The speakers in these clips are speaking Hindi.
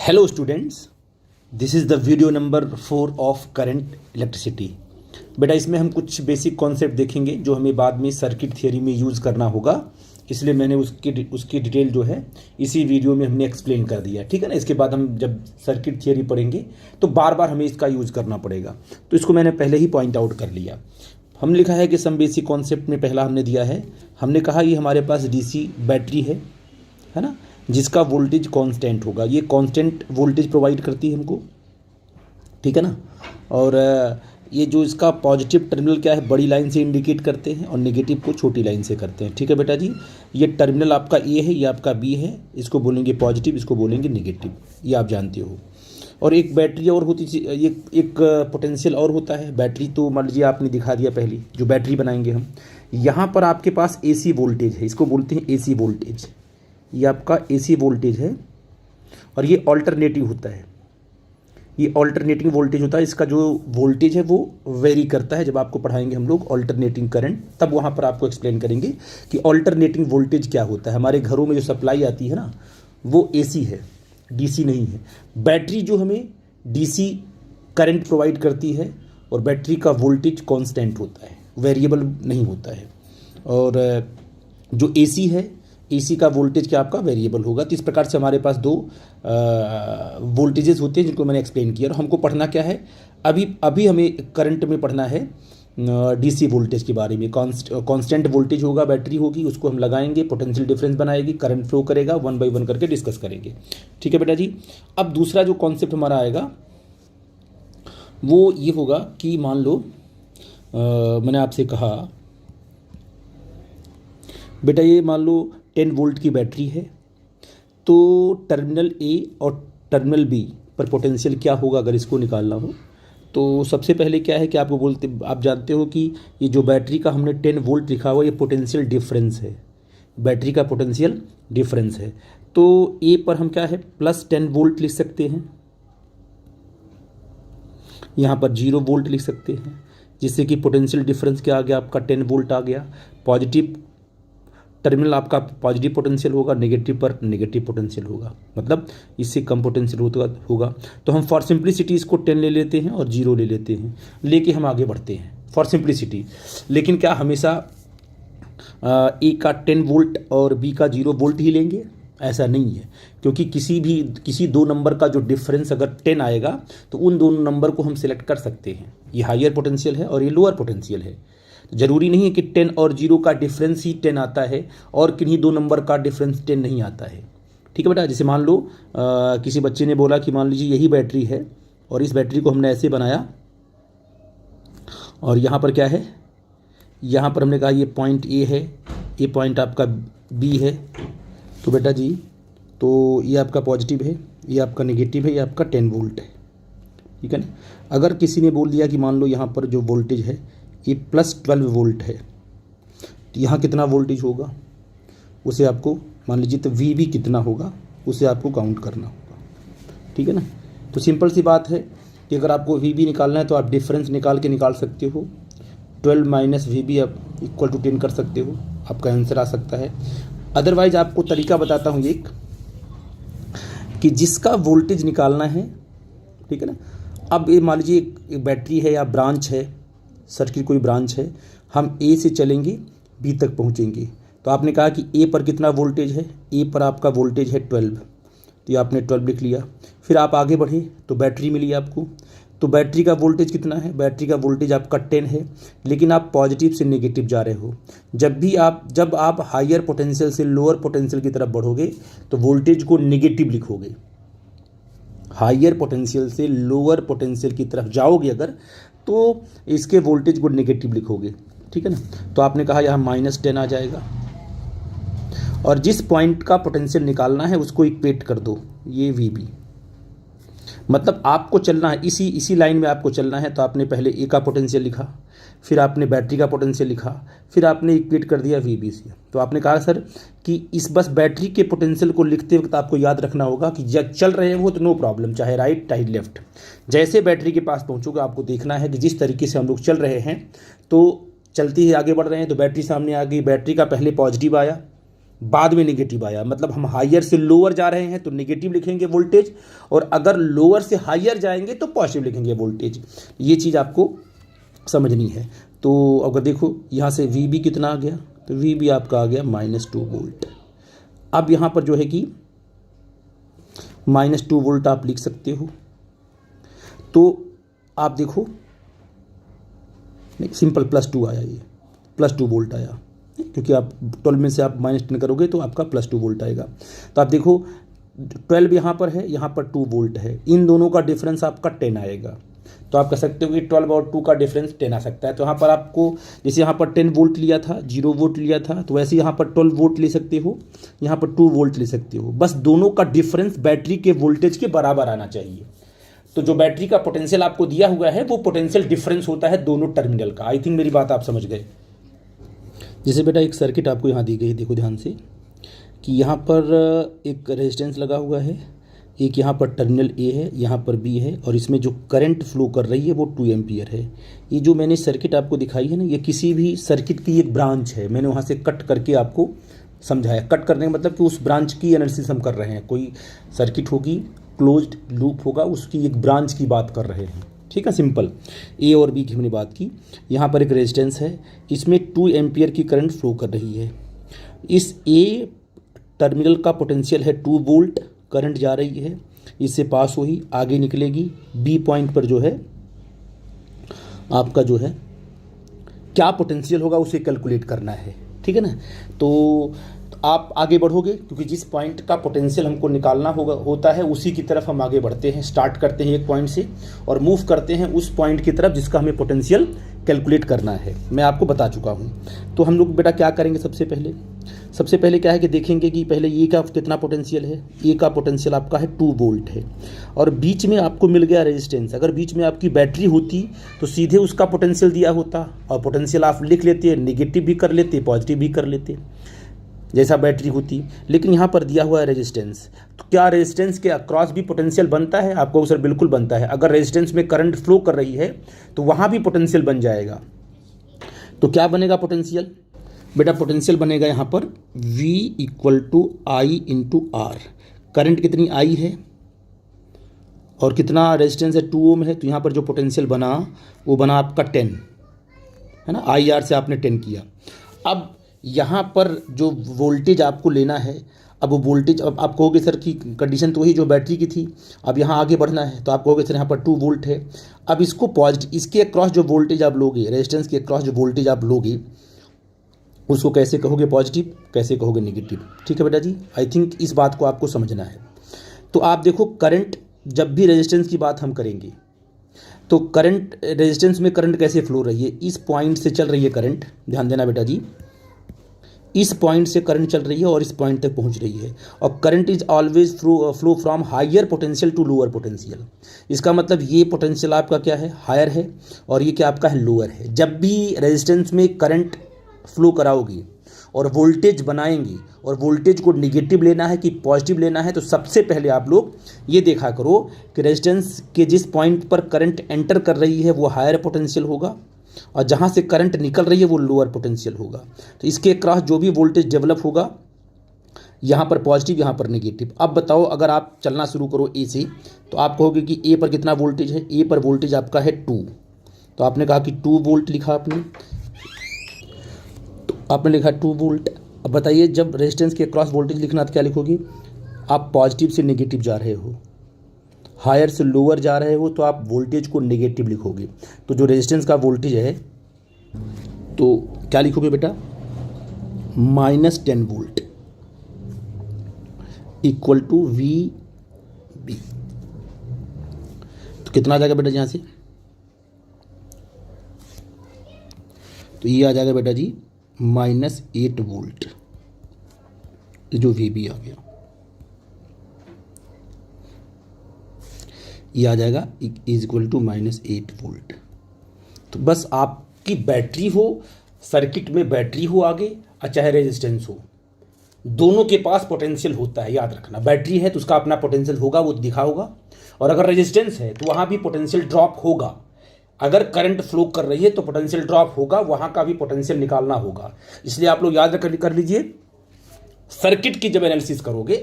Hello students, this is the video number 4 of current electricity. बेटा इसमें हम कुछ बेसिक कॉन्सेप्ट देखेंगे जो हमें बाद में सर्किट थियरी में यूज़ करना होगा, इसलिए मैंने उसकी डिटेल जो है इसी वीडियो में हमने एक्सप्लेन कर दिया, ठीक है ना। इसके बाद हम जब सर्किट थियरी पढ़ेंगे तो बार बार हमें इसका यूज़ करना पड़ेगा, तो इसको मैंने पहले ही पॉइंट आउट कर लिया। हम लिखा है कि सम बेसिक कॉन्सेप्ट में पहला हमने दिया है, हमने कहा ये हमारे पास डीसी बैटरी है ना, जिसका वोल्टेज कांस्टेंट होगा। ये कांस्टेंट वोल्टेज प्रोवाइड करती है हमको, ठीक है ना। और ये जो इसका पॉजिटिव टर्मिनल क्या है, बड़ी लाइन से इंडिकेट करते हैं और नेगेटिव को छोटी लाइन से करते हैं, ठीक है बेटा जी। ये टर्मिनल आपका ए है, ये आपका बी है, इसको बोलेंगे पॉजिटिव, इसको बोलेंगे नेगेटिव, ये आप जानते हो। और एक बैटरी और होती, ये एक पोटेंशियल और होता है। बैटरी तो मान लीजिए आपने दिखा दिया पहली, जो बैटरी बनाएंगे हम, यहाँ पर आपके पास एसी वोल्टेज है, इसको बोलते हैं एसी वोल्टेज। ये आपका एसी वोल्टेज है और ये ऑल्टरनेटिव होता है, ये ऑल्टरनेटिंग वोल्टेज होता है। इसका जो वोल्टेज है वो वेरी करता है। जब आपको पढ़ाएंगे हम लोग ऑल्टरनेटिंग करंट, तब वहाँ पर आपको एक्सप्लेन करेंगे कि ऑल्टरनेटिंग वोल्टेज क्या होता है। हमारे घरों में जो सप्लाई आती है ना, वो एसी है, डीसी नहीं है। बैटरी जो हमें डीसी करंट प्रोवाइड करती है और बैटरी का वोल्टेज कांस्टेंट होता है, वेरिएबल नहीं होता है। और जो एसी है, एसी का वोल्टेज क्या आपका वेरिएबल होगा। तो इस प्रकार से हमारे पास दो वोल्टेजेस होते हैं जिनको मैंने एक्सप्लेन किया। और हमको पढ़ना क्या है, अभी हमें करंट में पढ़ना है डीसी वोल्टेज के बारे में। कांस्टेंट वोल्टेज होगा, बैटरी होगी, उसको हम लगाएंगे, पोटेंशियल डिफरेंस बनाएगी, करंट फ्लो करेगा, 1 बाय 1 करके डिस्कस करेंगे, ठीक है बेटा जी। अब दूसरा जो कॉन्सेप्ट हमारा आएगा वो ये होगा कि मान लो मैंने आपसे कहा बेटा, ये मान लो 10 वोल्ट की बैटरी है, तो टर्मिनल ए और टर्मिनल बी पर पोटेंशियल क्या होगा अगर इसको निकालना हो। तो सबसे पहले क्या है कि आप जानते हो कि ये जो बैटरी का हमने 10 वोल्ट लिखा हुआ, ये पोटेंशियल डिफरेंस है, बैटरी का पोटेंशियल डिफरेंस है। तो ए पर हम क्या है प्लस 10 वोल्ट लिख सकते हैं, यहाँ पर 0 वोल्ट लिख सकते हैं, जिससे कि पोटेंशियल डिफरेंस क्या आ गया आपका 10 वोल्ट आ गया। पॉजिटिव टर्मिनल आपका पॉजिटिव पोटेंशियल होगा, नेगेटिव पर नेगेटिव पोटेंशियल होगा, मतलब इससे कम पोटेंशियल होगा। तो हम फॉर सिंप्लिसिटी इसको 10 ले लेते हैं और 0 ले लेते हैं, लेके हम आगे बढ़ते हैं फॉर सिंप्लिसिटी। लेकिन क्या हमेशा ए का 10 वोल्ट और बी का 0 वोल्ट ही लेंगे? ऐसा नहीं है, क्योंकि किसी दो नंबर का जो डिफरेंस अगर 10 आएगा तो उन दोनों नंबर को हम सिलेक्ट कर सकते हैं। ये हायर पोटेंशियल है और ये लोअर पोटेंशियल है। जरूरी नहीं है कि 10 और 0 का डिफरेंस ही 10 आता है और किन्हीं दो नंबर का डिफरेंस 10 नहीं आता है, ठीक है बेटा। जैसे मान लो किसी बच्चे ने बोला कि मान लीजिए यही बैटरी है और इस बैटरी को हमने ऐसे बनाया और यहाँ पर क्या है, यहाँ पर हमने कहा ये पॉइंट ए है, ये पॉइंट आपका बी है। तो बेटा जी, तो ये आपका पॉजिटिव है, ये आपका नेगेटिव है, ये आपका 10 वोल्ट है, ठीक है ना। अगर किसी ने बोल दिया कि मान लो यहाँ पर जो वोल्टेज है ये प्लस 12 वोल्ट है, तो यहाँ कितना वोल्टेज होगा उसे आपको मान लीजिए, तो वी भी कितना होगा उसे आपको काउंट करना होगा, ठीक है ना। तो सिंपल सी बात है कि अगर आपको वी भी निकालना है तो आप डिफरेंस निकाल सकते हो, 12 माइनस वी भी आप इक्वल टू 10 कर सकते हो, आपका आंसर आ सकता है। अदरवाइज आपको तरीका बताता हूँ एक, कि जिसका वोल्टेज निकालना है, ठीक है ना। अब ये मान लीजिए एक बैटरी है या ब्रांच है, सर्किट कोई ब्रांच है, हम ए से चलेंगे बी तक पहुंचेंगे। तो आपने कहा कि ए पर कितना वोल्टेज है, ए पर आपका वोल्टेज है 12, तो ये आपने 12 लिख लिया। फिर आप आगे बढ़े तो बैटरी मिली आपको, तो बैटरी का वोल्टेज कितना है, बैटरी का वोल्टेज आपका 10 है, लेकिन आप पॉजिटिव से नेगेटिव जा रहे हो। जब आप हायर पोटेंशियल से लोअर पोटेंशियल की तरफ बढ़ोगे तो वोल्टेज को नेगेटिव लिखोगे। हायर पोटेंशियल से लोअर पोटेंशियल की तरफ जाओगे अगर, तो इसके वोल्टेज को नेगेटिव लिखोगे, ठीक है ना। तो आपने कहा यहाँ -10 आ जाएगा और जिस पॉइंट का पोटेंशियल निकालना है उसको इक्वेट कर दो, ये वी बी। मतलब आपको चलना है इसी लाइन में आपको चलना है। तो आपने पहले ए का पोटेंशियल लिखा, फिर आपने बैटरी का पोटेंशियल लिखा, फिर आपने इक्वेट कर दिया वी बी से। तो आपने कहा सर कि इस बस बैटरी के पोटेंशियल को लिखते वक्त आपको याद रखना होगा कि जब चल रहे हैं वो तो नो प्रॉब्लम, चाहे राइट चाहे लेफ्ट। जैसे बैटरी के पास पहुंचोगे आपको देखना है कि जिस तरीके से हम लोग चल रहे हैं, तो चलते ही आगे बढ़ रहे हैं तो बैटरी सामने आ गई, बैटरी का पहले पॉजिटिव आया, बाद में नेगेटिव आया, मतलब हम हायर से लोअर जा रहे हैं तो नेगेटिव लिखेंगे वोल्टेज, और अगर लोअर से हायर जाएंगे तो पॉजिटिव लिखेंगे वोल्टेज। ये चीज़ आपको समझनी है। तो अगर देखो यहाँ से वी बी कितना आ गया, तो वी बी आपका आ गया -2 वोल्ट। अब यहाँ पर जो है कि -2 वोल्ट आप लिख सकते हो। तो आप देखो नहीं, सिंपल +2 आया, ये +2 वोल्ट आया, क्योंकि आप 12 में से आप -10 करोगे तो आपका +2 वोल्ट आएगा। तो आप देखो 12 यहाँ पर है, यहाँ पर 2 वोल्ट है, इन दोनों का डिफरेंस आपका 10 आएगा। तो आप कह सकते हो कि 12 और 2 का डिफरेंस 10 आ सकता है। तो यहाँ पर आपको जैसे यहाँ पर 10 वोल्ट लिया था, 0 वोल्ट लिया था, तो वैसे यहाँ पर 12 वोल्ट ले सकते हो, यहाँ पर 2 वोल्ट ले सकते हो। बस दोनों का डिफरेंस बैटरी के वोल्टेज के बराबर आना चाहिए। तो जो बैटरी का पोटेंशियल आपको दिया हुआ है वो पोटेंशियल डिफरेंस होता है दोनों टर्मिनल का। आई थिंक मेरी बात आप समझ गए। जैसे बेटा एक सर्किट आपको यहाँ दी गई, देखो ध्यान से कि यहाँ पर एक रेजिस्टेंस लगा हुआ है, एक यहाँ पर टर्मिनल ए है, यहाँ पर बी है, और इसमें जो करंट फ्लो कर रही है वो 2 एम्पियर है। ये जो मैंने सर्किट आपको दिखाई है ना, ये किसी भी सर्किट की एक ब्रांच है। मैंने वहाँ से कट करके आपको समझाया। कट करने का मतलब कि उस ब्रांच की एनालिसिस हम कर रहे हैं। कोई सर्किट होगी, क्लोज्ड लूप होगा, उसकी एक ब्रांच की बात कर रहे हैं, ठीक है। सिंपल ए और बी की हमने बात की। यहाँ पर एक रेजिस्टेंस है, इसमें 2 एम्पियर की करंट फ्लो कर रही है। इस ए टर्मिनल का पोटेंशियल है 2 वोल्ट, करंट जा रही है, इससे पास हुई, आगे निकलेगी। बी पॉइंट पर जो है आपका जो है क्या पोटेंशियल होगा उसे कैलकुलेट करना है, ठीक है ना। तो आप आगे बढ़ोगे, क्योंकि जिस पॉइंट का पोटेंशियल हमको निकालना होता है उसी की तरफ हम आगे बढ़ते हैं। स्टार्ट करते हैं एक पॉइंट से और मूव करते हैं उस पॉइंट की तरफ जिसका हमें पोटेंशियल कैलकुलेट करना है। मैं आपको बता चुका हूँ। तो हम लोग बेटा क्या करेंगे, सबसे पहले क्या है कि देखेंगे कि पहले ये का कितना पोटेंशियल है। ए का पोटेंशियल आपका है 2 वोल्ट है, और बीच में आपको मिल गया रेजिस्टेंस। अगर बीच में आपकी बैटरी होती तो सीधे उसका पोटेंशियल दिया होता, और पोटेंशियल आप लिख लेते, नेगेटिव भी कर लेते, पॉजिटिव भी कर लेते, जैसा बैटरी होती। लेकिन यहाँ पर दिया हुआ है रेजिस्टेंस, तो क्या रेजिस्टेंस के अक्रॉस भी पोटेंशियल बनता है? आपको सर बिल्कुल बनता है। अगर रेजिस्टेंस में करंट फ्लो कर रही है तो वहाँ भी पोटेंशियल बन जाएगा। तो क्या बनेगा पोटेंशियल? बेटा पोटेंशियल बनेगा यहाँ पर V = I × R। करंट कितनी I है और कितना रेजिस्टेंस है 2 ओम है, तो यहाँ पर जो पोटेंशियल बना वो बना आपका 10 है ना। IR से आपने 10 किया। अब यहाँ पर जो वोल्टेज आपको लेना है, अब वो वोल्टेज, अब आप कहोगे सर की कंडीशन तो वही जो बैटरी की थी, अब यहाँ आगे बढ़ना है, तो आप कहोगे सर यहाँ पर 2 वोल्ट है। अब इसको पॉजिटिव, इसके अक्रॉस जो वोल्टेज आप लोगे, रेजिस्टेंस के अक्रॉस जो वोल्टेज आप लोगे उसको कैसे कहोगे पॉजिटिव, कैसे कहोगे नेगेटिव, ठीक है बेटा जी। आई थिंक इस बात को आपको समझना है। तो आप देखो करंट, जब भी रेजिस्टेंस की बात हम करेंगे तो करंट, रेजिस्टेंस में करंट कैसे फ्लो रही है, इस पॉइंट से चल रही है करंट, ध्यान देना बेटा जी। इस पॉइंट से करंट चल रही है और इस पॉइंट तक पहुंच रही है। और current is always flow from higher potential to lower potential. इसका मतलब ये पोटेंशियल आपका क्या है, हायर है, और ये क्या आपका है, लोअर है। जब भी रेजिस्टेंस में करंट फ्लो कराओगी और वोल्टेज बनाएंगी, और वोल्टेज को निगेटिव लेना है कि पॉजिटिव लेना है, तो सबसे पहले आप लोग ये देखा करो कि रेजिस्टेंस के जिस पॉइंट पर करंट एंटर कर रही है वो हायर पोटेंशियल होगा, और जहाँ से करंट निकल रही है वो लोअर पोटेंशियल होगा। तो इसके क्रॉस जो भी वोल्टेज डेवलप होगा, यहाँ पर पॉजिटिव, यहाँ पर नेगेटिव। अब बताओ, अगर आप चलना शुरू करो ए से, तो आप कहोगे कि ए पर कितना वोल्टेज है, ए पर वोल्टेज आपका है 2। तो आपने कहा कि 2 वोल्ट लिखा आपने, तो आपने लिखा 2 वोल्ट। अब बताइए, जब रेजिस्टेंस के क्रॉस वोल्टेज लिखना तो क्या लिखोगे, आप पॉजिटिव से नेगेटिव जा रहे हो, हायर से लोअर जा रहे हो, तो आप वोल्टेज को नेगेटिव लिखोगे। तो जो रेजिस्टेंस का वोल्टेज है तो क्या लिखोगे बेटा, -10 वोल्ट = VB। तो कितना आ जाएगा बेटा यहाँ से, तो ये आ जाएगा बेटा जी -8 वोल्ट, जो VB आ गया, ये आ जाएगा = -8 वोल्ट। तो बस आपकी बैटरी हो, सर्किट में बैटरी हो आगे, और चाहे रेजिस्टेंस हो, दोनों के पास पोटेंशियल होता है, याद रखना। बैटरी है तो उसका अपना पोटेंशियल होगा, वो दिखा होगा, और अगर रेजिस्टेंस है तो वहाँ भी पोटेंशियल ड्रॉप होगा। अगर करंट फ्लो कर रही है तो पोटेंशियल ड्रॉप होगा, वहाँ का भी पोटेंशियल निकालना होगा। इसलिए आप लोग याद कर लीजिए, सर्किट की जब एनालिसिस करोगे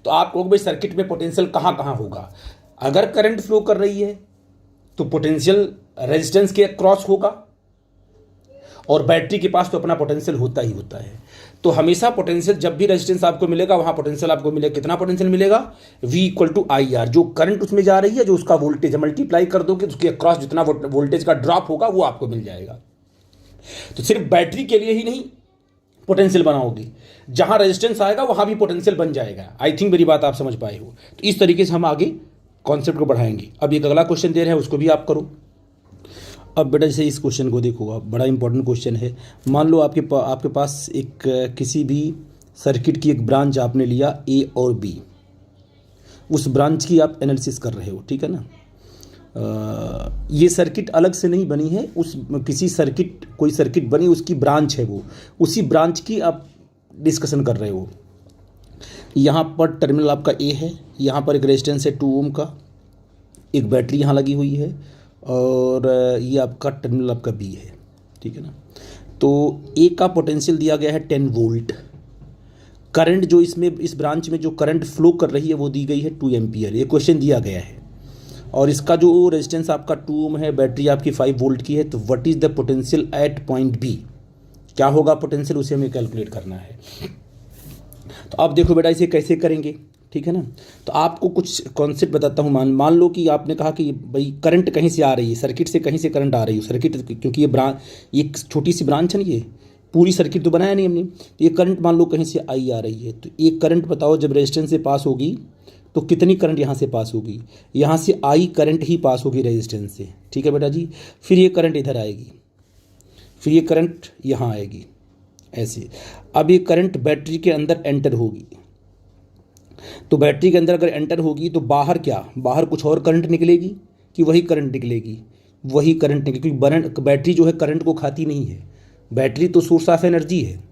तो आप कहोगे भाई सर्किट में पोटेंशियल कहाँ कहाँ होगा। अगर करंट फ्लो कर रही है तो पोटेंशियल रेजिस्टेंस के क्रॉस होगा, और बैटरी के पास तो अपना पोटेंशियल होता ही होता है। तो हमेशा पोटेंशियल जब भी रेजिस्टेंस आपको मिलेगा वहां पोटेंशियल आपको मिलेगा। कितना पोटेंशियल मिलेगा? V equal to I R, जो करंट उसमें जा रही है, जो उसका वोल्टेज मल्टीप्लाई कर दोगे तो उसके अक्रॉस जितना वोल्टेज का ड्रॉप होगा वो आपको मिल जाएगा। तो सिर्फ बैटरी के लिए ही नहीं पोटेंशियल बनाओगी, जहां रेजिस्टेंस आएगा वहां भी पोटेंशियल बन जाएगा। आई थिंक मेरी बात आप समझ पाए हो। तो इस तरीके से हम आगे कॉन्सेप्ट को बढ़ाएंगे। अब एक अगला क्वेश्चन दे रहे हैं, उसको भी आप करो। अब बेटा जैसे इस क्वेश्चन को देखो, आप बड़ा इंपॉर्टेंट क्वेश्चन है। मान लो आपके पास एक किसी भी सर्किट की एक ब्रांच आपने लिया ए और बी, उस ब्रांच की आप एनालिसिस कर रहे हो, ठीक है ना। ये सर्किट अलग से नहीं बनी है, उस किसी सर्किट कोई सर्किट बनी उसकी ब्रांच है, वो उसी ब्रांच की आप डिस्कशन कर रहे हो। यहाँ पर टर्मिनल आपका ए है, यहाँ पर एक रेजिस्टेंस है 2 ओम का, एक बैटरी यहाँ लगी हुई है, और ये आपका टर्मिनल आपका बी है, ठीक है ना। तो ए का पोटेंशियल दिया गया है 10 वोल्ट। करंट जो इसमें इस ब्रांच में जो करंट फ्लो कर रही है वो दी गई है 2 एम्पियर, ये क्वेश्चन दिया गया है। और इसका जो रेजिस्टेंस आपका 2 ओम है, बैटरी आपकी 5 वोल्ट की है। तो what is the potential at point B, क्या होगा पोटेंशियल, उसे हमें कैलकुलेट करना है। तो आप देखो बेटा इसे कैसे करेंगे, ठीक है ना। तो आपको कुछ कॉन्सेप्ट बताता हूँ। मान लो कि आपने कहा कि भाई करंट कहीं से आ रही है, सर्किट से कहीं से करंट आ रही है। सर्किट क्योंकि ये छोटी सी ब्रांच है ना, ये पूरी सर्किट तो बनाया नहीं हमने। तो ये करंट मान लो कहीं से आई आ रही है, तो ये करंट बताओ जब रेजिस्टेंस से पास होगी तो कितनी करंट यहाँ से पास होगी? यहाँ से आई करंट ही पास होगी रेजिस्टेंस से, ठीक है बेटा जी। फिर ये करंट इधर आएगी, फिर ये करंट यहाँ आएगी ऐसे। अब ये करंट बैटरी के अंदर एंटर होगी, तो बैटरी के अंदर अगर एंटर होगी तो बाहर क्या, बाहर कुछ और करंट निकलेगी कि वही करंट निकलेगी? वही करंट निकलेगी, क्योंकि बैटरी जो है करंट को खाती नहीं है। बैटरी तो सोर्स ऑफ एनर्जी है,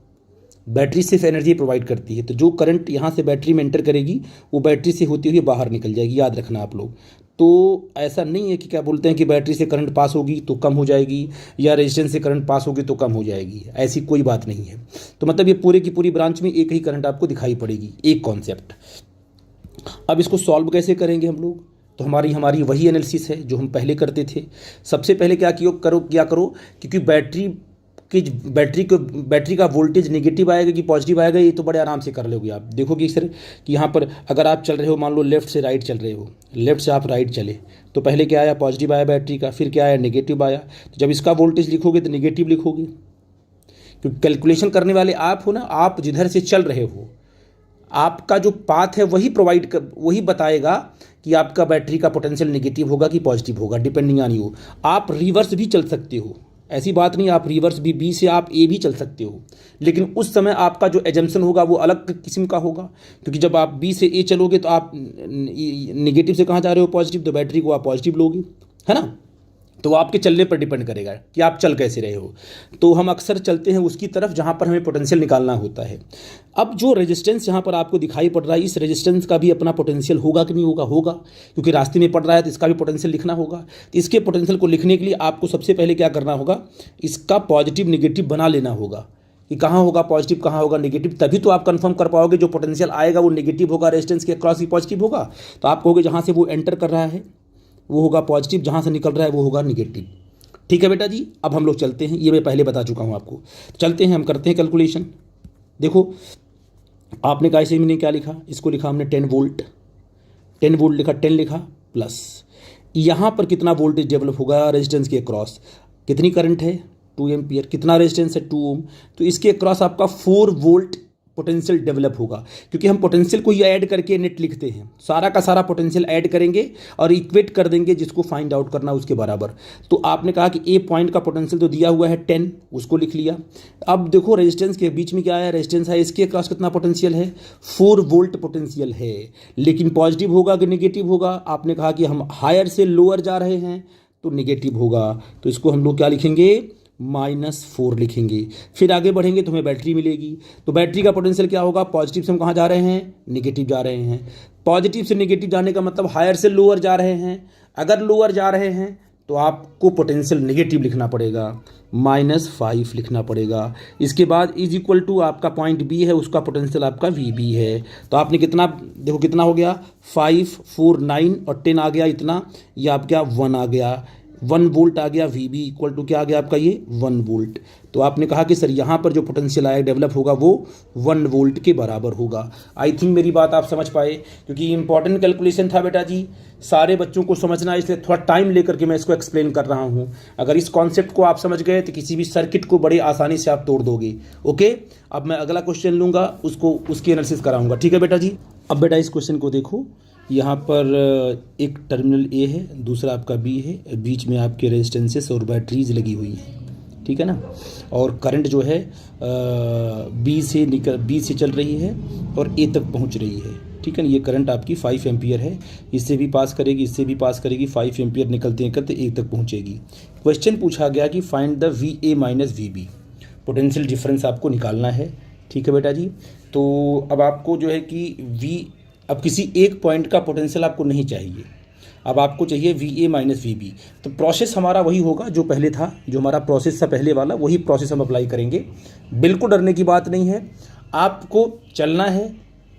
बैटरी सिर्फ एनर्जी प्रोवाइड करती है। तो जो करंट यहाँ से बैटरी में एंटर करेगी वो बैटरी से होती हुई बाहर निकल जाएगी, याद रखना आप लोग। तो ऐसा नहीं है कि क्या बोलते हैं कि बैटरी से करंट पास होगी तो कम हो जाएगी, या रेजिस्टेंस से करंट पास होगी तो कम हो जाएगी, ऐसी कोई बात नहीं है। तो मतलब ये पूरे की पूरी ब्रांच में एक ही करंट आपको दिखाई पड़ेगी, एक कॉन्सेप्ट। अब इसको सॉल्व कैसे करेंगे हम लोग? तो हमारी वही एनालिसिस है जो हम पहले करते थे। सबसे पहले क्या करो, क्योंकि बैटरी का वोल्टेज नेगेटिव आएगा कि पॉजिटिव आएगा, ये तो बड़े आराम से कर लोगे आप। देखोगे सर कि यहाँ पर अगर आप चल रहे हो, मान लो लेफ्ट से राइट चल रहे हो, लेफ्ट से आप राइट चले, तो पहले क्या आया? पॉजिटिव आया बैटरी का, फिर क्या आया? नेगेटिव आया। तो जब इसका वोल्टेज लिखोगे तो नेगेटिव लिखोगे, क्योंकि कैलकुलेशन करने वाले आप हो ना, आप जिधर से चल रहे हो आपका जो पाथ है वही बताएगा कि आपका बैटरी का पोटेंशियल नेगेटिव होगा कि पॉजिटिव होगा, डिपेंडिंग ऑन यू। आप रिवर्स भी चल सकते हो, ऐसी बात नहीं, आप रिवर्स भी बी से आप ए भी चल सकते हो, लेकिन उस समय आपका जो एजम्पशन होगा वो अलग किस्म का होगा। क्योंकि जब आप बी से ए चलोगे तो आप नेगेटिव से कहाँ जा रहे हो? पॉजिटिव, तो बैटरी को आप पॉजिटिव लोगे, है ना। तो वो आपके चलने पर डिपेंड करेगा कि आप चल कैसे रहे हो। तो हम अक्सर चलते हैं उसकी तरफ जहाँ पर हमें पोटेंशियल निकालना होता है। अब जो रेजिस्टेंस यहाँ पर आपको दिखाई पड़ रहा है, इस रेजिस्टेंस का भी अपना पोटेंशियल होगा कि नहीं होगा? होगा, क्योंकि रास्ते में पड़ रहा है तो इसका भी पोटेंशियल लिखना होगा। तो इसके पोटेंशियल को लिखने के लिए आपको सबसे पहले क्या करना होगा? इसका पॉजिटिव निगेटिव बना लेना होगा कि कहाँ होगा पॉजिटिव, कहाँ होगा नेगेटिव। तभी तो आप कंफर्म कर पाओगे जो पोटेंशियल आएगा वो नेगेटिव होगा, रेजिस्टेंस के अक्रॉस ही पॉजिटिव होगा। तो आप कहोगे जहाँ से वो एंटर कर रहा है वो होगा पॉजिटिव, जहाँ से निकल रहा है वो होगा निगेटिव। ठीक है बेटा जी। अब हम लोग चलते हैं, ये मैं पहले बता चुका हूँ आपको। चलते हैं, हम करते हैं कैलकुलेशन। देखो आपने कहा इसे मैंने क्या लिखा, इसको लिखा हमने 10 वोल्ट, 10 वोल्ट लिखा, 10 लिखा प्लस यहाँ पर कितना वोल्टेज डेवलप होगा रेजिस्टेंस के अक्रॉस, कितनी करंट है 2 एम्पियर, कितना रेजिस्टेंस है 2 ओम, तो इसके अक्रॉस आपका 4 वोल्ट पोटेंशियल डेवलप होगा। क्योंकि हम पोटेंशियल को ही ऐड करके नेट लिखते हैं, सारा का सारा पोटेंशियल ऐड करेंगे और इक्वेट कर देंगे जिसको फाइंड आउट करना उसके बराबर। तो आपने कहा कि ए पॉइंट का पोटेंशियल तो दिया हुआ है 10, उसको लिख लिया। अब देखो रेजिस्टेंस के बीच में क्या है, रेजिस्टेंस है, इसके अक्रॉस कितना पोटेंशियल है 4 वोल्ट पोटेंशियल है, लेकिन पॉजिटिव होगा कि नेगेटिव होगा? आपने कहा कि हम हायर से लोअर जा रहे हैं तो नेगेटिव होगा, तो इसको हम लोग क्या लिखेंगे -4 लिखेंगे। फिर आगे बढ़ेंगे तो हमें बैटरी मिलेगी, तो बैटरी का पोटेंशियल क्या होगा, पॉजिटिव से हम कहाँ जा रहे हैं, नेगेटिव जा रहे हैं। पॉजिटिव से नेगेटिव जाने का मतलब हायर से लोअर जा रहे हैं। अगर लोअर जा रहे हैं तो आपको पोटेंशियल नेगेटिव लिखना पड़ेगा, -5 लिखना पड़ेगा। इसके बाद इज इक्वल टू आपका पॉइंट बी है, उसका पोटेंशियल आपका VB है। तो आपने कितना, देखो कितना हो गया, 5, 4, 9 और 10 आ गया इतना, ये आपका 1 आ गया, 1 वोल्ट आ गया। VB इक्वल टू क्या आ गया आपका, ये 1 वोल्ट। तो आपने कहा कि सर यहाँ पर जो पोटेंशियल आया डेवलप होगा वो 1 वोल्ट के बराबर होगा। आई थिंक मेरी बात आप समझ पाए, क्योंकि इंपॉर्टेंट कैलकुलेशन था बेटा जी, सारे बच्चों को समझना, इसलिए थोड़ा टाइम लेकर के मैं इसको एक्सप्लेन कर रहा हूँ। अगर इस कॉन्सेप्ट को आप समझ गए तो किसी भी सर्किट को बड़ी आसानी से आप तोड़ दोगे। ओके, अब मैं अगला क्वेश्चन लूँगा, उसकी एनालिसिस कराऊंगा। ठीक है बेटा जी। अब बेटा इस क्वेश्चन को देखो, यहाँ पर एक टर्मिनल A है, दूसरा आपका B है, बीच में आपके रेजिस्टेंसेस और बैटरीज लगी हुई हैं, ठीक है ना। और करंट जो है B से चल रही है और A तक पहुँच रही है, ठीक है ना। ये करंट आपकी 5 एम्पियर है, इससे भी पास करेगी, इससे भी पास करेगी, 5 एम्पियर निकलते निकलते A तक पहुँचेगी। क्वेश्चन पूछा गया कि find the VA minus VB, potential difference आपको निकालना है, ठीक है बेटा जी। तो अब आपको जो है कि अब किसी एक पॉइंट का पोटेंशियल आपको नहीं चाहिए, अब आपको चाहिए VA माइनस VB। तो प्रोसेस हमारा वही होगा जो पहले था, जो हमारा प्रोसेस था पहले वाला, वही प्रोसेस हम अप्लाई करेंगे। बिल्कुल डरने की बात नहीं है, आपको चलना है,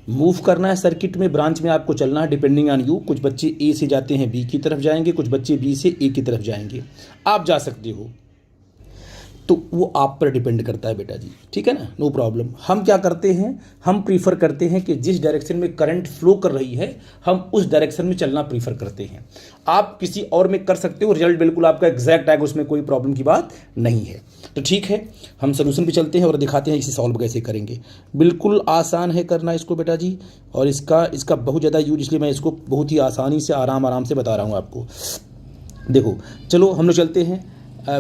मूव करना है सर्किट में, ब्रांच में आपको चलना है, डिपेंडिंग ऑन यू। कुछ बच्चे A से जाते हैं B की तरफ जाएंगे, कुछ बच्चे B से A की तरफ जाएंगे, आप जा सकते हो, तो वो आप पर डिपेंड करता है बेटा जी, ठीक है ना, नो प्रॉब्लम। हम क्या करते हैं, हम प्रीफर करते हैं कि जिस डायरेक्शन में करंट फ्लो कर रही है हम उस डायरेक्शन में चलना प्रीफर करते हैं। आप किसी और में कर सकते हो, रिजल्ट बिल्कुल आपका एग्जैक्ट आएगा, उसमें कोई प्रॉब्लम की बात नहीं है। तो ठीक है, हम सोल्यूशन पे चलते हैं और दिखाते हैं इसे सॉल्व कैसे करेंगे। बिल्कुल आसान है करना इसको बेटा जी, और इसका बहुत ज़्यादा यूज, इसलिए मैं इसको बहुत ही आसानी से आराम से बता रहा हूँ आपको। देखो चलो हम लोग चलते हैं,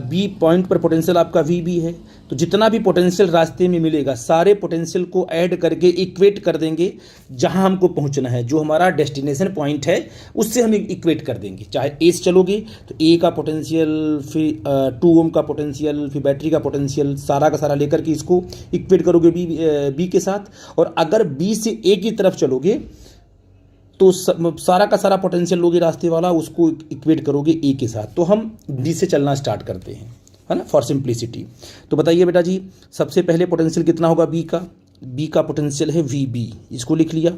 B पॉइंट पर पोटेंशियल आपका VB है, तो जितना भी पोटेंशियल रास्ते में मिलेगा सारे पोटेंशियल को ऐड करके इक्वेट कर देंगे जहां हमको पहुंचना है, जो हमारा डेस्टिनेशन पॉइंट है उससे हम इक्वेट कर देंगे। चाहे A से चलोगे तो A का पोटेंशियल, फिर 2 ओम का पोटेंशियल, फिर बैटरी का पोटेंशियल, सारा का सारा लेकर के इसको इक्वेट करोगे B के साथ। और अगर B से A की तरफ चलोगे तो सारा का सारा पोटेंशियल लोगे रास्ते वाला, उसको इक्वेट करोगे A के साथ। तो हम D से चलना स्टार्ट करते हैं, है ना, फॉर सिंप्लिसिटी। तो बताइए बेटा जी, सबसे पहले पोटेंशियल कितना होगा B का पोटेंशियल है VB, इसको लिख लिया।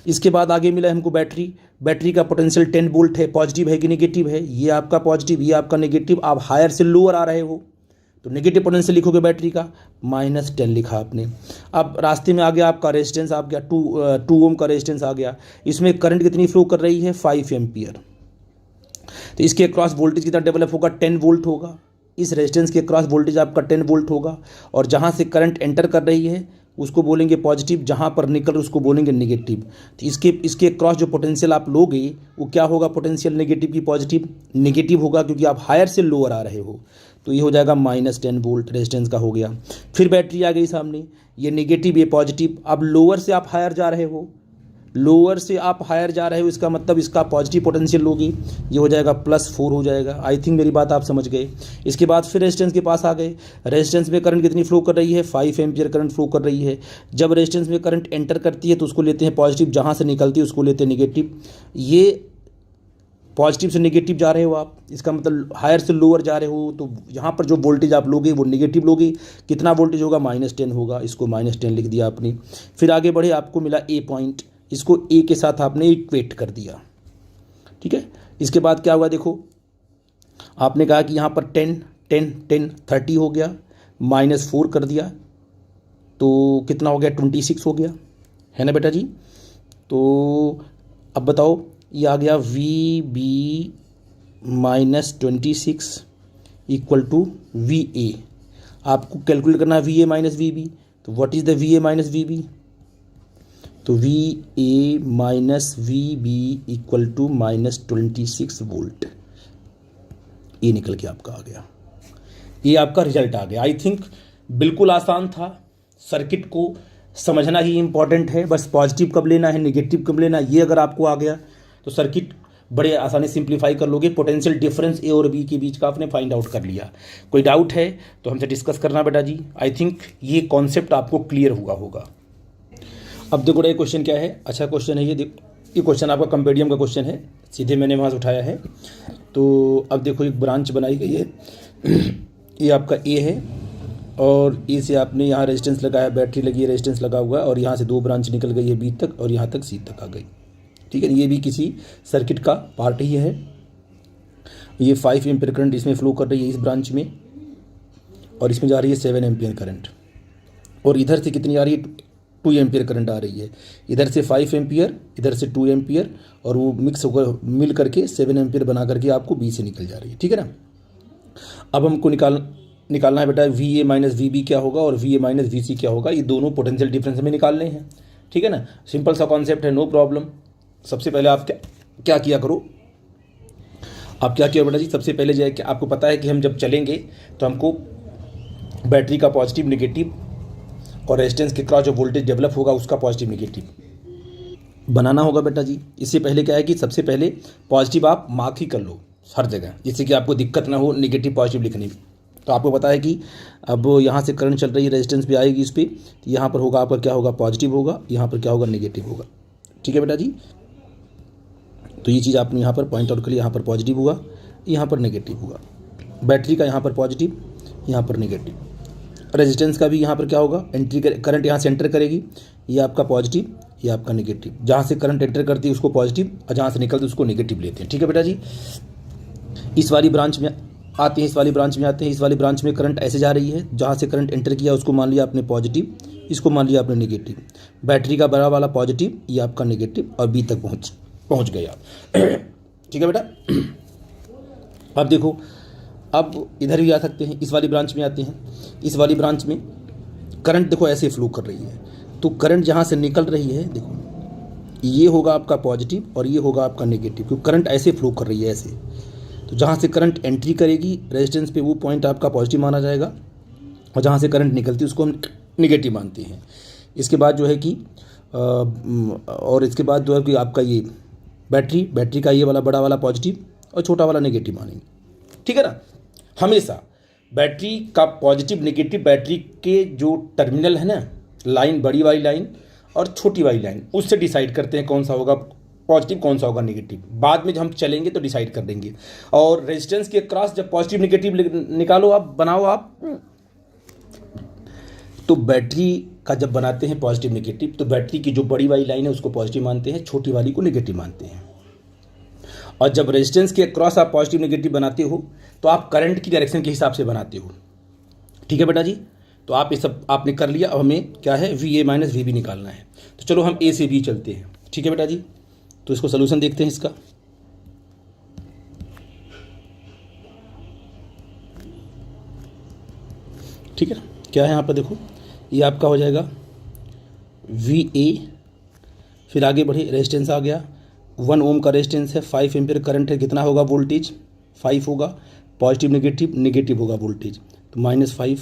इसके बाद आगे मिला हमको बैटरी का पोटेंशियल 10 वोल्ट है, पॉजिटिव है कि नेगेटिव है, ये आपका पॉजिटिव, ये आपका नेगेटिव। आप हायर से लोअर आ रहे हो तो नेगेटिव पोटेंशियल लिखोगे बैटरी का, -10 लिखा आपने। अब रास्ते में आ गया आपका रेजिस्टेंस आ गया, 2 ओम का रेजिस्टेंस आ गया, इसमें करंट कितनी फ्लो कर रही है, 5 एम्पियर। तो इसके क्रॉस वोल्टेज कितना डेवलप होगा, 10 वोल्ट होगा। इस रेजिस्टेंस के क्रॉस वोल्टेज आपका 10 वोल्ट होगा, और जहाँ से करंट एंटर कर रही है उसको बोलेंगे पॉजिटिव, जहाँ पर निकल उसको बोलेंगे नेगेटिव। तो इसके क्रॉस जो पोटेंशियल आप लोगे वो क्या होगा, पोटेंशियल नेगेटिव की पॉजिटिव, नेगेटिव होगा क्योंकि आप हायर से लोअर आ रहे हो। तो ये हो जाएगा -10 वोल्ट रेजिस्टेंस का हो गया। फिर बैटरी आ गई सामने, ये नेगेटिव ये पॉजिटिव। अब लोअर से आप हायर जा रहे हो, इसका मतलब इसका पॉजिटिव पोटेंशियल लोगी, ये हो जाएगा +4 हो जाएगा। आई थिंक मेरी बात आप समझ गए। इसके बाद फिर रेजिस्टेंस के पास आ गए, रेजिस्टेंस में करंट कितनी फ्लो कर रही है, 5 एम्पियर करंट फ्लो कर रही है। जब रेजिस्टेंस में करंट एंटर करती है तो उसको लेते हैं पॉजिटिव, जहाँ से निकलती है उसको लेते हैं नेगेटिव। ये पॉजिटिव से नेगेटिव जा रहे हो आप, इसका मतलब हायर से लोअर जा रहे हो, तो यहाँ पर जो वोल्टेज आप लोगे वो नेगेटिव लोगे। कितना वोल्टेज होगा, -10 होगा, इसको -10 लिख दिया आपने। फिर आगे बढ़े, आपको मिला A पॉइंट, इसको A के साथ आपने इक्वेट कर दिया, ठीक है। इसके बाद क्या हुआ, देखो आपने कहा कि यहाँ पर 10 30 हो गया, -4 कर दिया तो कितना हो गया, 26 हो गया, है ना बेटा जी। तो अब बताओ, ये आ गया VB -26 इक्वल टू VA। आपको कैलकुलेट करना है VA माइनस VB, तो what is the VA minus VB, तो VA minus VB equal to -26 volt. ये निकल के आपका आ गया, ये आपका रिजल्ट आ गया। आई थिंक बिल्कुल आसान था, सर्किट को समझना ही इंपॉर्टेंट है, बस पॉजिटिव कब लेना है, नेगेटिव कब लेना है, ये अगर आपको आ गया तो सर्किट बड़े आसानी सिंप्लीफाई कर लोगे। पोटेंशियल डिफरेंस A और B के बीच का आपने फाइंड आउट कर लिया। कोई डाउट है तो हमसे डिस्कस करना बेटा जी। आई थिंक ये कॉन्सेप्ट आपको क्लियर हुआ होगा। अब देखो ये क्वेश्चन क्या है, अच्छा क्वेश्चन है ये क्वेश्चन आपका कंपेडियम का क्वेश्चन है, सीधे मैंने वहाँ से उठाया है। तो अब देखो एक ब्रांच बनाई गई है, ये आपका ए है और ए से आपने यहाँ रेजिस्टेंस लगाया, बैटरी लगी है, रेजिस्टेंस लगा हुआ है और यहाँ से 2 ब्रांच निकल गई है बी तक और यहाँ तक सी तक आ गई। ठीक है, ये भी किसी सर्किट का पार्ट ही है। ये 5 एम्पीयर करंट इसमें फ्लो कर रही है इस ब्रांच में और इसमें जा रही है 7 एम्पीयर करंट और इधर से कितनी आ रही है, 2 एम्पीयर करंट आ रही है। इधर से 5 एम्पीयर, इधर से 2 एम्पीयर और वो मिक्स होकर मिल करके 7 एम्पीयर बना करके आपको बी से निकल जा रही है। ठीक है ना। अब हमको निकालना है बेटा V A minus V B क्या होगा और V A minus V C क्या होगा। ये दोनों पोटेंशियल डिफरेंस हमें निकालने हैं। ठीक है ना, सिंपल सा कॉन्सेप्ट है, नो प्रॉब्लम। सबसे पहले आप क्या किया करो, आप क्या किया बेटा जी, सबसे पहले जो है कि आपको पता है कि हम जब चलेंगे तो हमको बैटरी का पॉजिटिव नेगेटिव और रेजिस्टेंस के क्रॉस जो वोल्टेज डेवलप होगा उसका पॉजिटिव नेगेटिव बनाना होगा बेटा जी। इससे पहले क्या है कि सबसे पहले पॉजिटिव आप मार्क ही कर लो हर जगह, जिससे कि आपको दिक्कत ना हो नेगेटिव पॉजिटिव लिखने में। तो आपको पता है कि अब यहाँ से करंट चल रही है, रेजिस्टेंस भी आएगी इस पर, तो यहाँ पर होगा आपका क्या होगा, पॉजिटिव होगा, यहाँ पर क्या होगा, नेगेटिव होगा। ठीक है बेटा जी, तो ये चीज़ आपने यहाँ पर पॉइंट आउट करी, यहाँ पर पॉजिटिव हुआ, यहाँ पर नेगेटिव हुआ। बैटरी का यहाँ पर पॉजिटिव, यहाँ पर नेगेटिव। रेजिस्टेंस का भी यहाँ पर क्या होगा, एंट्री करंट यहाँ से एंटर करेगी, ये आपका पॉजिटिव, ये आपका नेगेटिव। जहाँ से करंट एंटर करती है उसको पॉजिटिव और जहाँ से निकलती है उसको नेगेटिव लेते हैं। ठीक है बेटा जी, इस वाली ब्रांच में आते हैं, इस वाली ब्रांच में आते हैं। इस वाली ब्रांच में करंट ऐसे जा रही है, जहाँ से करंट एंटर किया उसको मान लिया आपने पॉजिटिव, इसको मान लिया आपने नेगेटिव। बैटरी का बड़ा वाला पॉजिटिव, ये आपका नेगेटिव और बी तक पहुँच गए आप। ठीक है बेटा। अब देखो, अब इधर भी आ सकते हैं, इस वाली ब्रांच में आते हैं। इस वाली ब्रांच में करंट देखो ऐसे फ्लो कर रही है, तो करंट जहाँ से निकल रही है देखो, ये होगा आपका पॉजिटिव और ये होगा आपका नेगेटिव, क्योंकि करंट ऐसे फ्लो कर रही है ऐसे। तो जहाँ से करंट एंट्री करेगी रेजिस्टेंस पे वो पॉइंट आपका पॉजिटिव माना जाएगा और जहाँ से करंट निकलती है उसको हम नेगेटिव मानते हैं। इसके बाद जो है कि और इसके बाद जो है कि आपका ये बैटरी का ये वाला बड़ा वाला पॉजिटिव और छोटा वाला नेगेटिव मानेंगे। ठीक है ना। हमेशा बैटरी का पॉजिटिव नेगेटिव बैटरी के जो टर्मिनल है ना, लाइन, बड़ी वाली लाइन और छोटी वाली लाइन, उससे डिसाइड करते हैं कौन सा होगा पॉजिटिव कौन सा होगा नेगेटिव। बाद में जब हम चलेंगे तो डिसाइड कर देंगे। और रेजिस्टेंस के क्रॉस जब पॉजिटिव नेगेटिव निकालो आप, बनाओ आप, तो बैटरी का जब बनाते हैं पॉजिटिव नेगेटिव, तो बैटरी की जो बड़ी वाली लाइन है उसको पॉजिटिव मानते हैं, छोटी वाली को नेगेटिव मानते हैं। और जब रेजिस्टेंस के क्रॉस आप पॉजिटिव नेगेटिव बनाते हो तो आप करंट की डायरेक्शन के हिसाब से बनाते हो। ठीक है बेटा जी, तो आप ये सब आपने कर लिया। अब हमें क्या है, V A minus V B निकालना है। तो चलो हम ए से बी चलते हैं। ठीक है बेटा जी, तो इसको सोल्यूशन देखते हैं इसका। ठीक है ना, क्या है यहाँ पर देखो, ये आपका हो जाएगा वी ए, फिर आगे बढ़े, रेजिस्टेंस आ गया 1 ओम का रेजिस्टेंस है, 5 एम्पीयर करंट है, कितना होगा वोल्टेज 5 होगा, पॉजिटिव नेगेटिव होगा वोल्टेज, तो -5।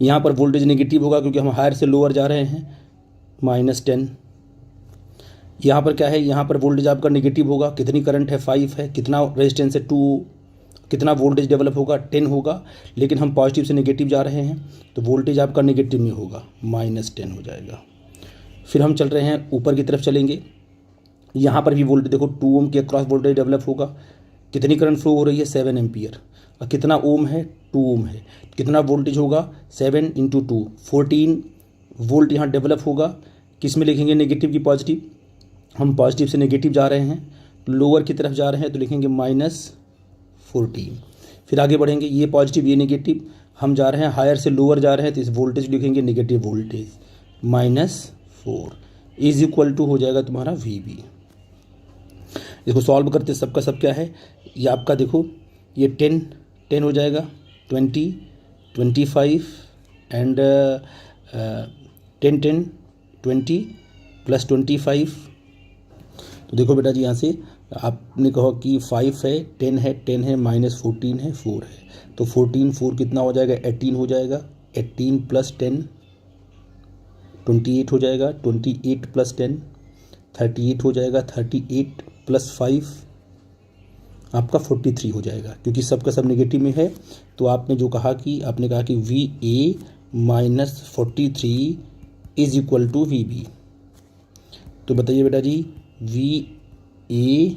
यहाँ पर वोल्टेज नेगेटिव होगा क्योंकि हम हायर से लोअर जा रहे हैं, -10। यहाँ पर क्या है, यहाँ पर वोल्टेज आपका नेगेटिव होगा, कितनी करंट है 5 है, कितना रेजिस्टेंस है 2, कितना वोल्टेज डेवलप होगा 10 होगा, लेकिन हम पॉजिटिव से नेगेटिव जा रहे हैं तो वोल्टेज आपका नेगेटिव में होगा, -10 हो जाएगा। फिर हम चल रहे हैं ऊपर की तरफ चलेंगे, यहाँ पर भी वोल्टेज देखो 2 ओम के अक्रॉस वोल्टेज डेवलप होगा, कितनी करंट फ्लो हो रही है 7 एम्पीयर, और कितना ओम है 2 ओम है, कितना वोल्टेज होगा 7 × 2 14 वोल्ट यहाँ डेवलप होगा। किस में लिखेंगे, नेगेटिव की पॉजिटिव, हम पॉजिटिव से नेगेटिव जा रहे हैं, लोअर की तरफ जा रहे हैं तो लिखेंगे -14। फिर आगे बढ़ेंगे, ये पॉजिटिव ये नेगेटिव, हम जा रहे हैं हायर से लोअर जा रहे हैं तो इस वोल्टेज लिखेंगे negative voltage, -4 is equal to हो जाएगा तुम्हारा वी बी। इसको सॉल्व करते सबका सब क्या है, ये आपका देखो ये 10 हो जाएगा, 20 25 एंड 10 20 प्लस 25। तो देखो बेटा जी, यहाँ से आपने कहा कि 5 है 10 है -14 है 4 है, तो 4 कितना हो जाएगा 18 हो जाएगा, 18 प्लस 10 28 हो जाएगा, 28 प्लस 10 38 हो जाएगा, 38 प्लस 5 आपका 43 हो जाएगा, क्योंकि सबका सब नेगेटिव में है। तो आपने जो कहा कि आपने कहा कि V A -43 is equal to V B. तो बताइए बेटा जी, V A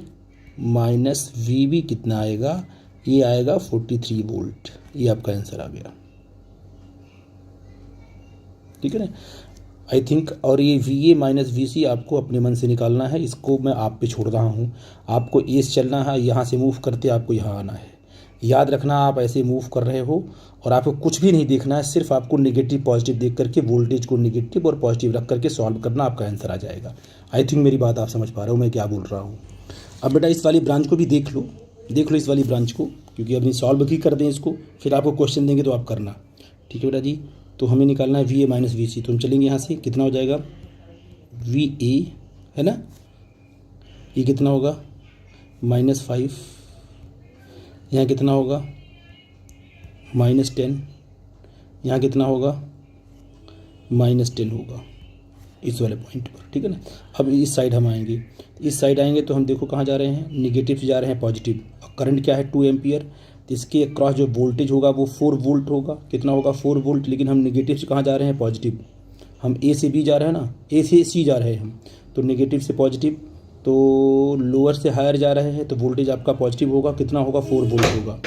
minus V B कितना आएगा, ये आएगा 43 वोल्ट। ये आपका आंसर आ गया, ठीक है ना। आई थिंक, और ये वी ए माइनस वी सी आपको अपने मन से निकालना है, इसको मैं आप पे छोड़ रहा हूँ। आपको एस चलना है, यहाँ से मूव करते आपको यहाँ आना है। याद रखना आप ऐसे मूव कर रहे हो और आपको कुछ भी नहीं देखना है, सिर्फ आपको नेगेटिव पॉजिटिव देख करके वोल्टेज को नेगेटिव और पॉजिटिव रख करके सॉल्व करना, आपका आंसर आ जाएगा। आई थिंक मेरी बात आप समझ पा रहे हो मैं क्या बोल रहा हूँ। अब बेटा इस वाली ब्रांच को भी देख लो इस वाली ब्रांच को, क्योंकि अभी सॉल्व भी कर दें इसको, फिर आपको क्वेश्चन देंगे तो आप करना, ठीक है बेटा जी। तो हमें निकालना है वी ए माइनस वी सी। तो हम चलेंगे यहाँ से, कितना हो जाएगा वी ए, है ना, ये कितना होगा -5, यहाँ कितना होगा -10, यहाँ कितना होगा -10 होगा इस वाले पॉइंट पर, ठीक है ना। अब इस साइड हम आएंगे, इस साइड आएंगे तो हम देखो कहाँ जा रहे हैं, निगेटिव से जा रहे हैं पॉजिटिव। करंट क्या है 2 एम्पियर, तो इसके अक्रॉस जो वोल्टेज होगा वो 4 वोल्ट होगा। कितना होगा 4 वोल्ट, लेकिन हम निगेटिव से कहाँ जा रहे हैं पॉजिटिव, हम ए से बी जा रहे हैं ना, ए से सी जा रहे हैं हम, तो निगेटिव से पॉजिटिव, तो लोअर से हायर जा रहे हैं तो वोल्टेज आपका पॉजिटिव होगा। कितना होगा 4 वोल्ट होगा।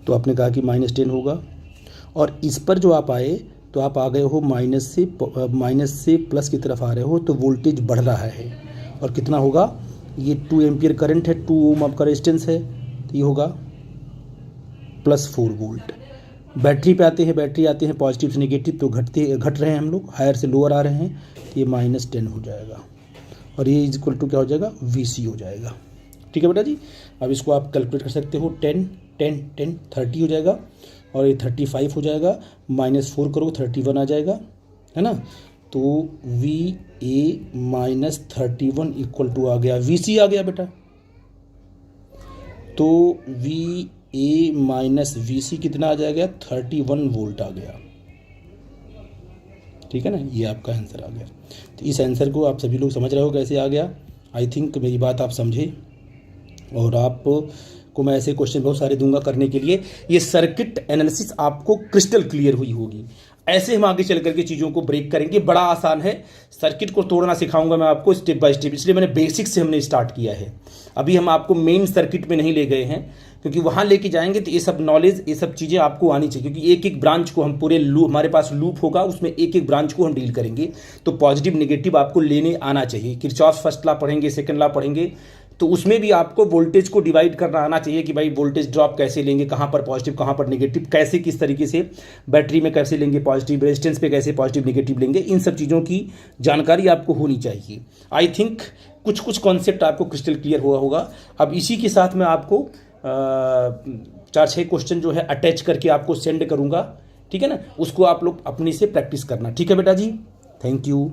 तो आपने कहा कि -10 होगा, और इस पर जो आप आए तो आप आ गए हो माइनस से प्लस की तरफ आ रहे हो, तो वोल्टेज बढ़ रहा है। और कितना होगा, ये 2 एम्पियर करंट है, 2 ओम आपका रेजिस्टेंस है, तो ये होगा +4 वोल्ट। बैटरी पे आते हैं पॉजिटिव से नेगेटिव, तो घट रहे हैं हम लोग, हायर से लोअर आ रहे हैं, तो ये -10 हो जाएगा, और ये इक्वल टू क्या हो जाएगा VC हो जाएगा, ठीक है बेटा जी। अब इसको आप कैलकुलेट कर सकते हो, 10 30 हो जाएगा, और ये 35 हो जाएगा, -4 करो 31 आ जाएगा, है ना। तो VA माइनस 31 इक्वल टू आ गया VC आ गया बेटा। तो VA माइनस VC कितना आ जाएगा 31 वोल्ट आ गया, ठीक है ना। ये आपका आंसर आ गया। तो इस आंसर को आप सभी लोग समझ रहे हो कैसे आ गया। आई थिंक मेरी बात आप समझे, और आपको मैं ऐसे क्वेश्चन बहुत सारे दूंगा करने के लिए। ये सर्किट एनालिसिस आपको क्रिस्टल क्लियर हुई होगी। ऐसे हम आगे चल करके चीज़ों को ब्रेक करेंगे, बड़ा आसान है। सर्किट को तोड़ना सिखाऊंगा मैं आपको स्टेप बाय स्टेप, इसलिए मैंने बेसिक से हमने स्टार्ट किया है। अभी हम आपको मेन सर्किट में नहीं ले गए हैं, क्योंकि वहाँ लेके जाएंगे तो ये सब नॉलेज, ये सब चीज़ें आपको आनी चाहिए, क्योंकि एक एक ब्रांच को हम पूरे लूप, हमारे पास लूप होगा, उसमें एक एक ब्रांच को हम डील करेंगे। तो पॉजिटिव नेगेटिव आपको लेने आना चाहिए। किरचॉफ फर्स्ट लॉ पढ़ेंगे, सेकंड लॉ पढ़ेंगे, तो उसमें भी आपको वोल्टेज को डिवाइड करना आना चाहिए कि भाई वोल्टेज ड्रॉप कैसे लेंगे, कहाँ पर पॉजिटिव कहाँ पर नेगेटिव, कैसे किस तरीके से बैटरी में कैसे लेंगे पॉजिटिव, रेजिस्टेंस पे कैसे पॉजिटिव नेगेटिव लेंगे, इन सब चीज़ों की जानकारी आपको होनी चाहिए। आई थिंक कुछ कॉन्सेप्ट आपको क्रिस्टल क्लियर हुआ होगा। अब इसी के साथ मैं आपको 4-6 क्वेश्चन जो है अटैच करके आपको सेंड करूँगा, ठीक है ना। उसको आप लोग अपने से प्रैक्टिस करना, ठीक है बेटा जी। Thank you.